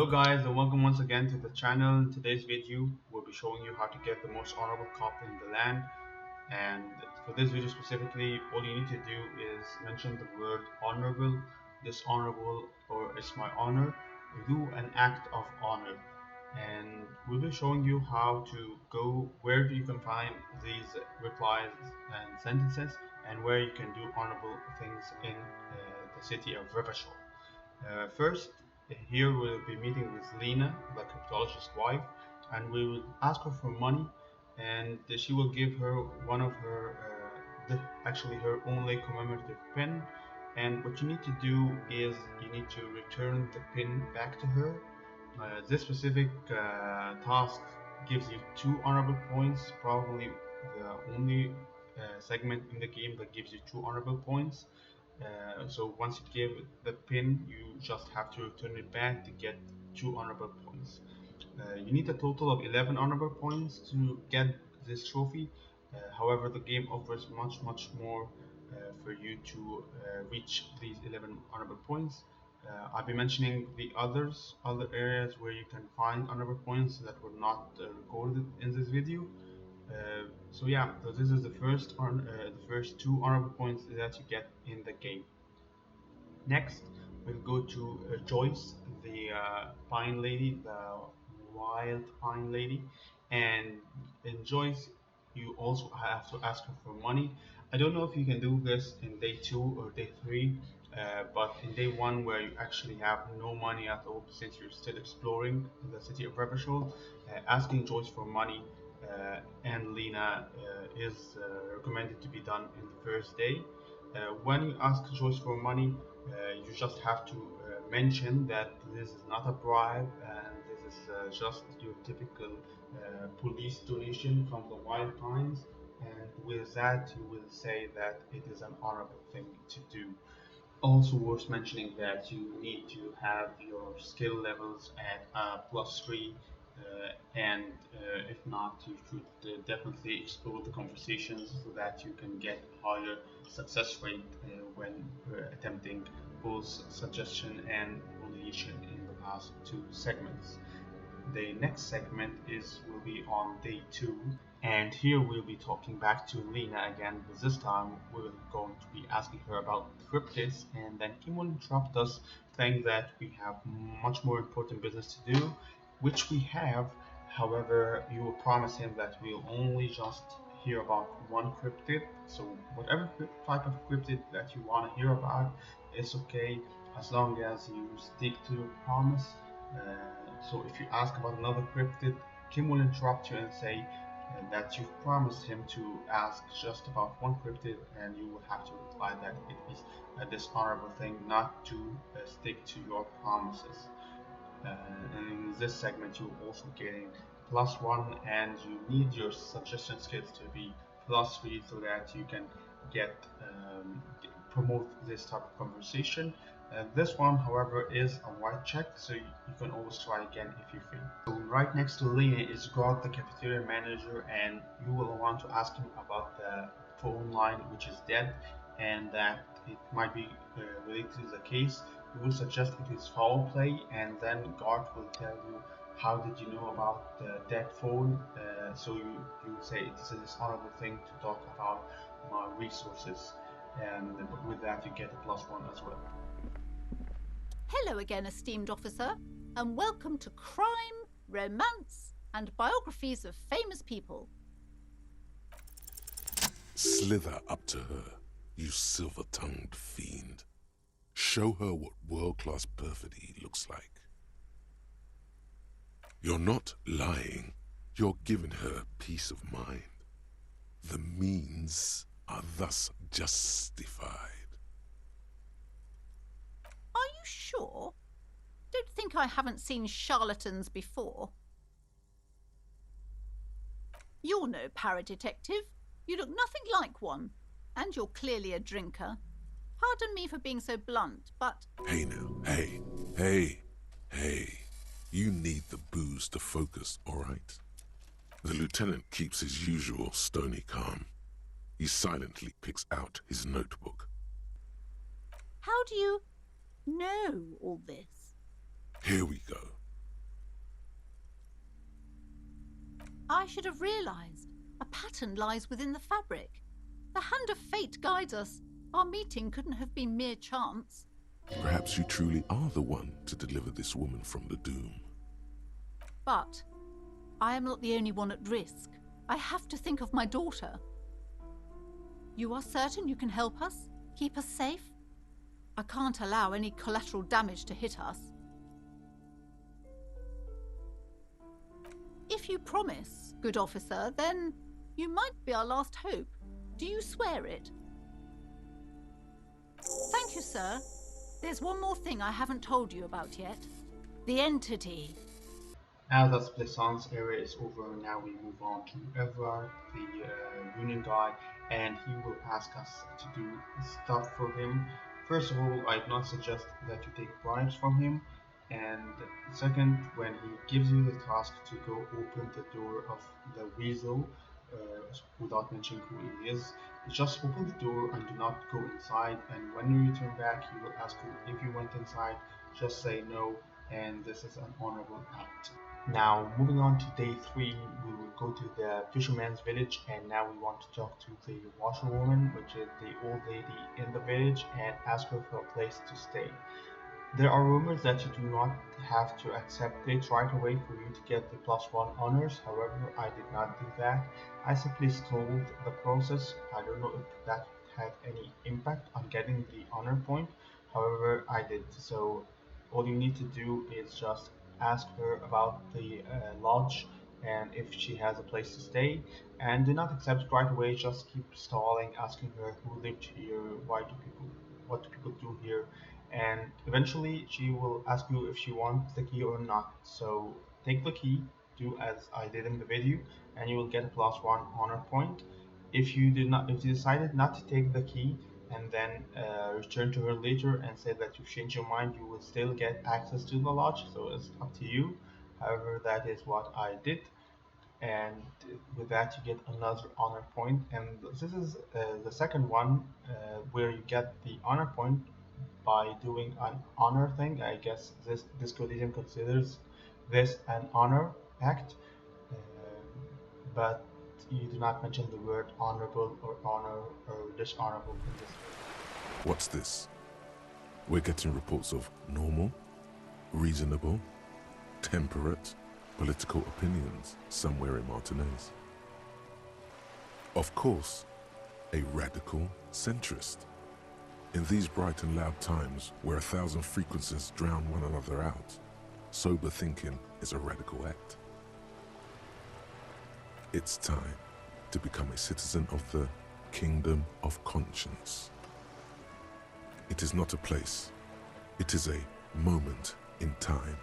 Hello guys and welcome once again to the channel. In today's video we'll be showing you how to get the most honorable cop in the land, and for this video specifically all you need to do is mention the word honorable, dishonorable, or it's my honor. Do an act of honor, and we'll be showing you how to go where you can find these replies and sentences and where you can do honorable things in the city of Rivashore. First, here we'll be meeting with Lena, the cryptologist's wife, and we will ask her for money, and she will give her one of her, actually her only commemorative pin. And what you need to do is you need to return the pin back to her. This specific task gives you 2 honorable points, probably the only segment in the game that gives you 2 honorable points. So once you give the pin, you just have to return it back to get 2 honorable points. You need a total of 11 honorable points to get this trophy. However, the game offers much more for you to reach these 11 honorable points. I'll be mentioning the other areas where you can find honorable points that were not recorded in this video. So yeah, so this is the first 2 honorable points that you get in the game. Next, we'll go to Joyce, the pine lady, the wild pine lady, and in Joyce, you also have to ask her for money. I don't know if you can do this in day 2 or day 3, but in day 1, where you actually have no money at all, since you're still exploring the city of Revachol, asking Joyce for money and Lena is recommended to be done in the first day. When you ask Joyce for money, you just have to mention that this is not a bribe and this is just your typical police donation from the Wild Pines, and with that you will say that it is an honorable thing to do. Also worth mentioning that you need to have your skill levels at +3, and if not, you should definitely explore the conversations so that you can get higher success rate when attempting both suggestion and bulliation in the last 2 segments. The next segment will be on day 2, and here we'll be talking back to Lena again, but this time we're going to be asking her about cryptids, and then Kim will interrupt us saying that we have much more important business to do, which we have. However, you will promise him that we'll only just hear about one cryptid, so whatever type of cryptid that you want to hear about is okay, as long as you stick to your promise. So if you ask about another cryptid, Kim will interrupt you and say that you've promised him to ask just about one cryptid, and you will have to reply that it is a dishonorable thing not to stick to your promises. And in this segment you're also getting +1, and you need your suggestion skills to be +3 so that you can promote this type of conversation. This one, however, is a white check, so you can always try again if you fail. So right next to Lena is Garte, the cafeteria manager, and you will want to ask him about the phone line which is dead, and that it might be related to the case. You will suggest it is foul play, and then Garte will tell you how did you know about the dead phone. So you say it's a dishonorable thing to talk about my resources, and with that you get a +1 as well. Hello again, esteemed officer, and welcome to Crime, Romance, and Biographies of Famous People. Slither up to her, you silver-tongued fiend. Show her what world-class perfidy looks like. You're not lying. You're giving her peace of mind. The means are thus justified. Are you sure? Don't think I haven't seen charlatans before. You're no paradetective. You look nothing like one, and you're clearly a drinker. Pardon me for being so blunt, but... Hey now, hey. You need the booze to focus, all right? The lieutenant keeps his usual stony calm. He silently picks out his notebook. How do you know all this? Here we go. I should have realized. A pattern lies within the fabric. The hand of fate guides us. Our meeting couldn't have been mere chance. Perhaps you truly are the one to deliver this woman from the doom. But I am not the only one at risk. I have to think of my daughter. You are certain you can help us? Keep us safe? I can't allow any collateral damage to hit us. If you promise, good officer, then you might be our last hope. Do you swear it? Thank you, sir. There's one more thing I haven't told you about yet. The entity. Now that Plaisance area is over, now we move on to Evrart, the union guy, and he will ask us to do stuff for him. First of all, I do not suggest that you take bribes from him, and second, when he gives you the task to go open the door of the weasel, without mentioning who he is, just open the door and do not go inside, and when you return back, he will ask you if you went inside. Just say no, and this is an honorable act. Now, moving on to day 3, we will go to the fisherman's village, and now we want to talk to the washerwoman, which is the old lady in the village, and ask her for a place to stay. There are rumors that you do not have to accept it right away for you to get the +1 honors. However, I did not do that. I simply stalled the process. I don't know if that had any impact on getting the honor point. However, I did. So all you need to do is just ask her about the lodge and if she has a place to stay, and do not accept it right away. Just keep stalling, asking her who lived here, what do people do here, and eventually she will ask you if she wants the key or not. So take the key, do as I did in the video, and you will get a +1 honor point. If you decided not to take the key and then return to her later and say that you've changed your mind, you will still get access to the lodge, so it's up to you. However, that is what I did, and with that you get another honor point, and this is the second one where you get the honor point by doing an honor thing. I guess this Elysium considers this an honor act, uh, but you do not mention the word honorable or honor or dishonorable in this video. What's this? We're getting reports of normal, reasonable, temperate, political opinions somewhere in Martinez. Of course, a radical centrist. In these bright and loud times where 1,000 frequencies drown one another out, sober thinking is a radical act. It's time to become a citizen of the kingdom of conscience. It is not a place, it is a moment in time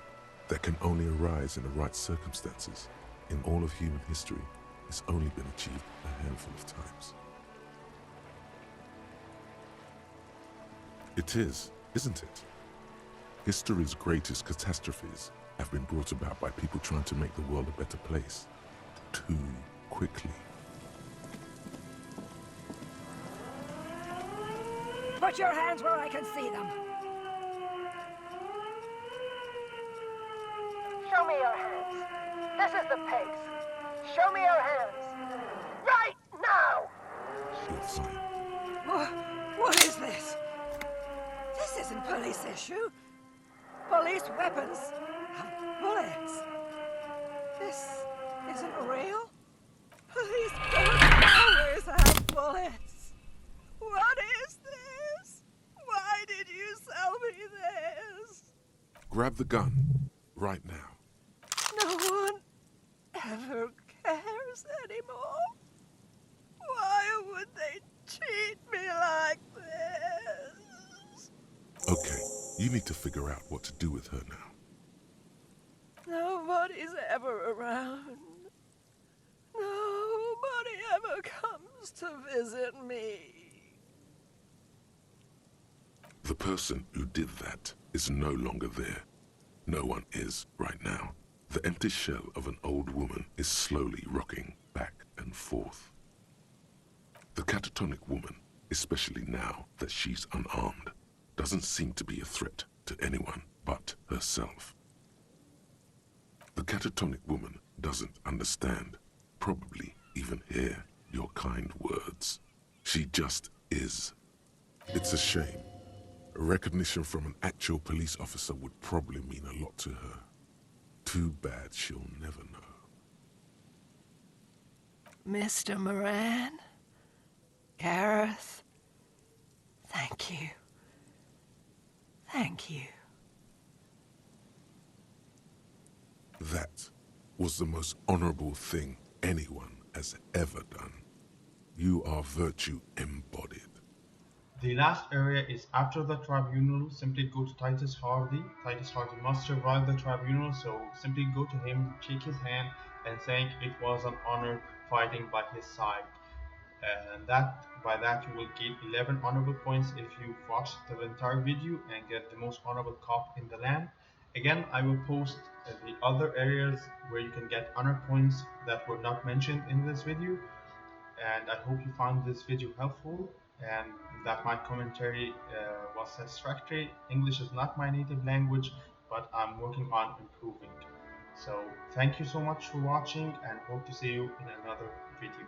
that can only arise in the right circumstances. In all of human history, it's only been achieved a handful of times. It is, isn't it? History's greatest catastrophes have been brought about by people trying to make the world a better place too quickly. Put your hands where I can see them. Show me your hands. This is the pace. Show me your hands. Right now! You're fine. What is this? This isn't police issue. Police weapons have bullets. This isn't real. Police don't always have bullets. What is this? Why did you sell me this? Grab the gun, right now. No one ever cares anymore. Why would they treat me like this? Okay, you need to figure out what to do with her now. Nobody's ever around. Nobody ever comes to visit me. The person who did that is no longer there. No one is right now. The empty shell of an old woman is slowly rocking back and forth. The catatonic woman, especially now that she's unarmed, doesn't seem to be a threat to anyone but herself. The catatonic woman doesn't understand probably even hear your kind words. She just is. It's a shame. Recognition from an actual police officer would probably mean a lot to her. Too bad she'll never know. Mr. Moran? Gareth? Thank you. Thank you. That was the most honorable thing anyone has ever done. You are virtue embodied. The last area is after the tribunal. Simply go to Titus Hardie. Titus Hardie must survive the tribunal, so simply go to him, shake his hand, and saying it was an honor fighting by his side. And by that you will get 11 honorable points if you watch the entire video and get the most honorable cop in the land. Again, I will post the other areas where you can get honor points that were not mentioned in this video. And I hope you found this video helpful and that my commentary was satisfactory. English is not my native language, but I'm working on improving. So thank you so much for watching and hope to see you in another video.